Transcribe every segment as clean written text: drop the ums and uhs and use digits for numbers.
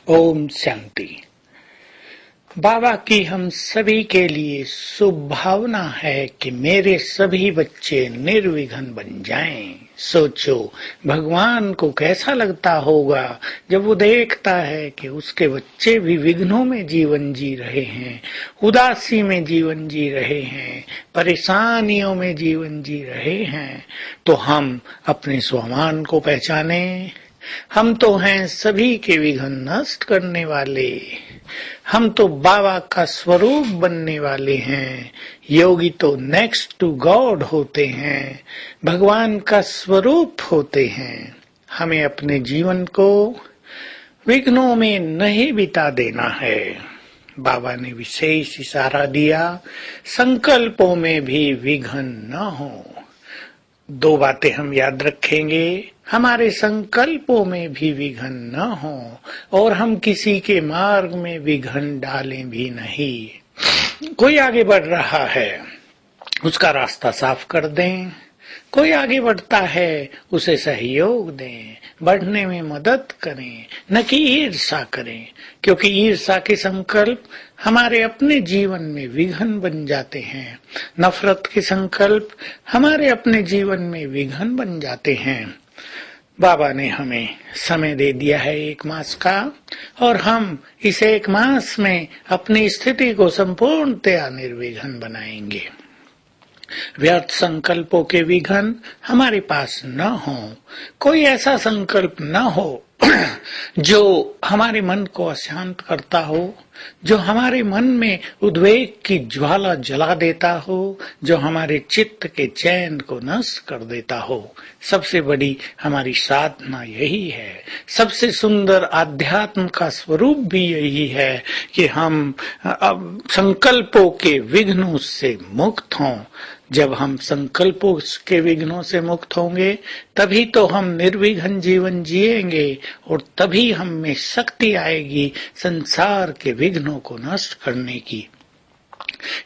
ओम शांति। बाबा की हम सभी के लिए शुभ भावना है कि मेरे सभी बच्चे निर्विघ्न बन जाएं। सोचो भगवान को कैसा लगता होगा जब वो देखता है कि उसके बच्चे भी विघ्नों में जीवन जी रहे हैं, उदासी में जीवन जी रहे हैं, परेशानियों में जीवन जी रहे हैं। तो हम अपने स्वाभिमान को पहचाने। हम तो हैं सभी के विघ्न नष्ट करने वाले। हम तो बाबा का स्वरूप बनने वाले हैं। योगी तो नेक्स्ट टू गॉड होते हैं, भगवान का स्वरूप होते हैं। हमें अपने जीवन को विघ्नों में नहीं बिता देना है। बाबा ने विशेष इशारा दिया, संकल्पों में भी विघ्न न हो। दो बातें हम याद रखेंगे, हमारे संकल्पों में भी विघ्न न हो और हम किसी के मार्ग में विघ्न डालें भी नहीं। कोई आगे बढ़ रहा है, उसका रास्ता साफ कर दें। कोई आगे बढ़ता है, उसे सहयोग दें, बढ़ने में मदद करें, न कि ईर्ष्या करें, क्योंकि ईर्ष्या के संकल्प हमारे अपने जीवन में विघ्न बन जाते हैं। नफरत के संकल्प हमारे अपने जीवन में विघ्न बन जाते हैं। बाबा ने हमें समय दे दिया है 1 मास का, और हम इस 1 मास में अपनी स्थिति को संपूर्णतया निर्विघ्न बनाएंगे। व्यर्थ संकल्पों के विघ्न हमारे पास न हो। कोई ऐसा संकल्प न हो जो हमारे मन को अशांत करता हो, जो हमारे मन में उद्वेग की ज्वाला जला देता हो, जो हमारे चित्त के चैन को नष्ट कर देता हो। सबसे बड़ी हमारी साधना यही है। सबसे सुंदर आध्यात्म का स्वरूप भी यही है कि हम अब संकल्पों के विघ्नों से मुक्त हों। जब हम संकल्पों के विघ्नों से मुक्त होंगे, तभी तो हम निर्विघ्न जीवन जिएंगे और तभी हम में शक्ति आएगी संसार के विघ्नों को नष्ट करने की।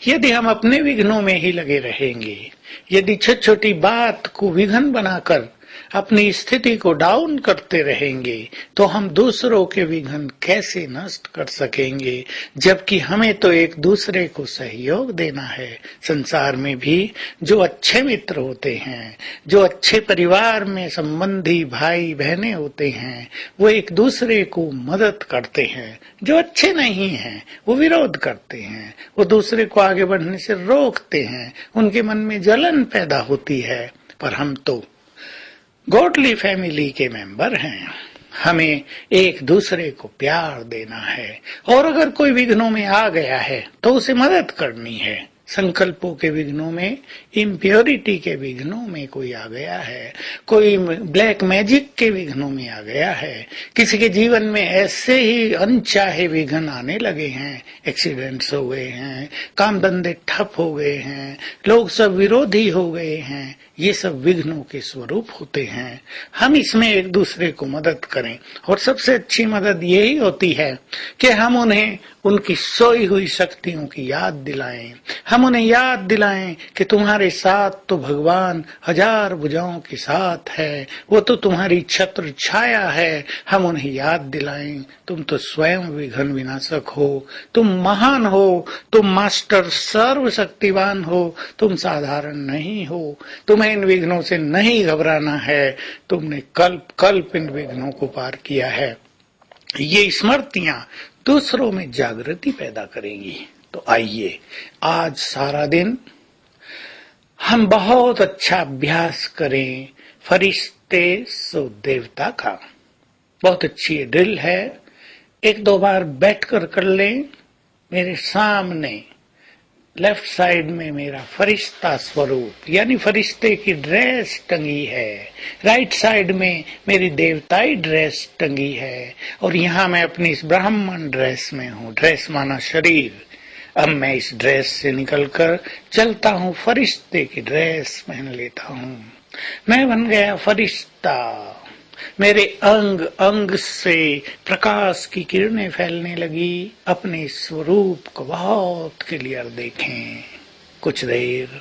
यदि हम अपने विघ्नों में ही लगे रहेंगे, यदि छोटी छोटी बात को विघ्न बनाकर अपनी स्थिति को डाउन करते रहेंगे, तो हम दूसरों के विघ्न कैसे नष्ट कर सकेंगे, जबकि हमें तो एक दूसरे को सहयोग देना है। संसार में भी जो अच्छे मित्र होते हैं, जो अच्छे परिवार में संबंधी भाई बहनें होते हैं, वो एक दूसरे को मदद करते हैं। जो अच्छे नहीं हैं वो विरोध करते हैं, वो दूसरे को आगे बढ़ने से रोकते हैं, उनके मन में जलन पैदा होती है। पर हम तो गॉडली फैमिली के मेंबर हैं, हमें एक दूसरे को प्यार देना है, और अगर कोई विघ्नों में आ गया है तो उसे मदद करनी है। संकल्पों के विघ्नों में, इम्प्योरिटी के विघ्नों में कोई आ गया है, कोई ब्लैक मैजिक के विघ्नों में आ गया है, किसी के जीवन में ऐसे ही अनचाहे विघ्न आने लगे हैं, एक्सीडेंट्स हो गए हैं, काम धंधे ठप हो गए हैं, लोग सब विरोधी हो गए हैं, ये सब विघ्नों के स्वरूप होते हैं। हम इसमें एक दूसरे को मदद करें, और सबसे अच्छी मदद यही होती है कि हम उन्हें उनकी सोई हुई शक्तियों की याद दिलाएं। हम उन्हें याद दिलाएं कि तुम्हारे साथ तो भगवान 1000 भुजाओं के साथ है, वो तो तुम्हारी छत्र छाया है। हम उन्हें याद दिलाएं, तुम तो स्वयं विघ्न विनाशक हो, तुम महान हो, तुम मास्टर सर्वशक्तिवान हो, तुम साधारण नहीं हो, तुम्हें इन विघ्नों से नहीं घबराना है, तुमने कल्प कल्प इन विघ्नों को पार किया है। ये स्मृतियां दूसरों में जागृति पैदा करेंगी। तो आइए आज सारा दिन हम बहुत अच्छा अभ्यास करें फरिश्ते सो देवता का। बहुत अच्छी ड्रिल है, 1-2 बार बैठकर कर लें। मेरे सामने लेफ्ट साइड में मेरा फरिश्ता स्वरूप यानी फरिश्ते की ड्रेस टंगी है, राइट साइड में मेरी देवताई ड्रेस टंगी है, और यहाँ मैं अपनी इस ब्राह्मण ड्रेस में हूँ। ड्रेस माना शरीर। अब मैं इस ड्रेस से निकलकर चलता हूँ, फरिश्ते की ड्रेस पहन लेता हूँ। मैं बन गया फरिश्ता। मेरे अंग अंग से प्रकाश की किरणें फैलने लगी। अपने स्वरूप को बहुत क्लियर देखें कुछ देर,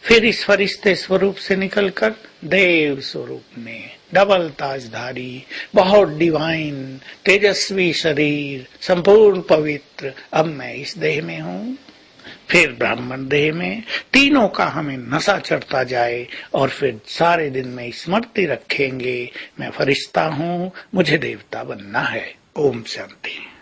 फिर इस फरिश्ते स्वरूप से निकलकर देव स्वरूप में डबल ताजधारी, बहुत डिवाइन, तेजस्वी शरीर, संपूर्ण पवित्र, अब मैं इस देह में हूँ, फिर ब्राह्मण देह में, तीनों का हमें नशा चढ़ता जाए और फिर सारे दिन में स्मृति रखेंगे, मैं फरिश्ता हूँ, मुझे देवता बनना है। ओम शांति।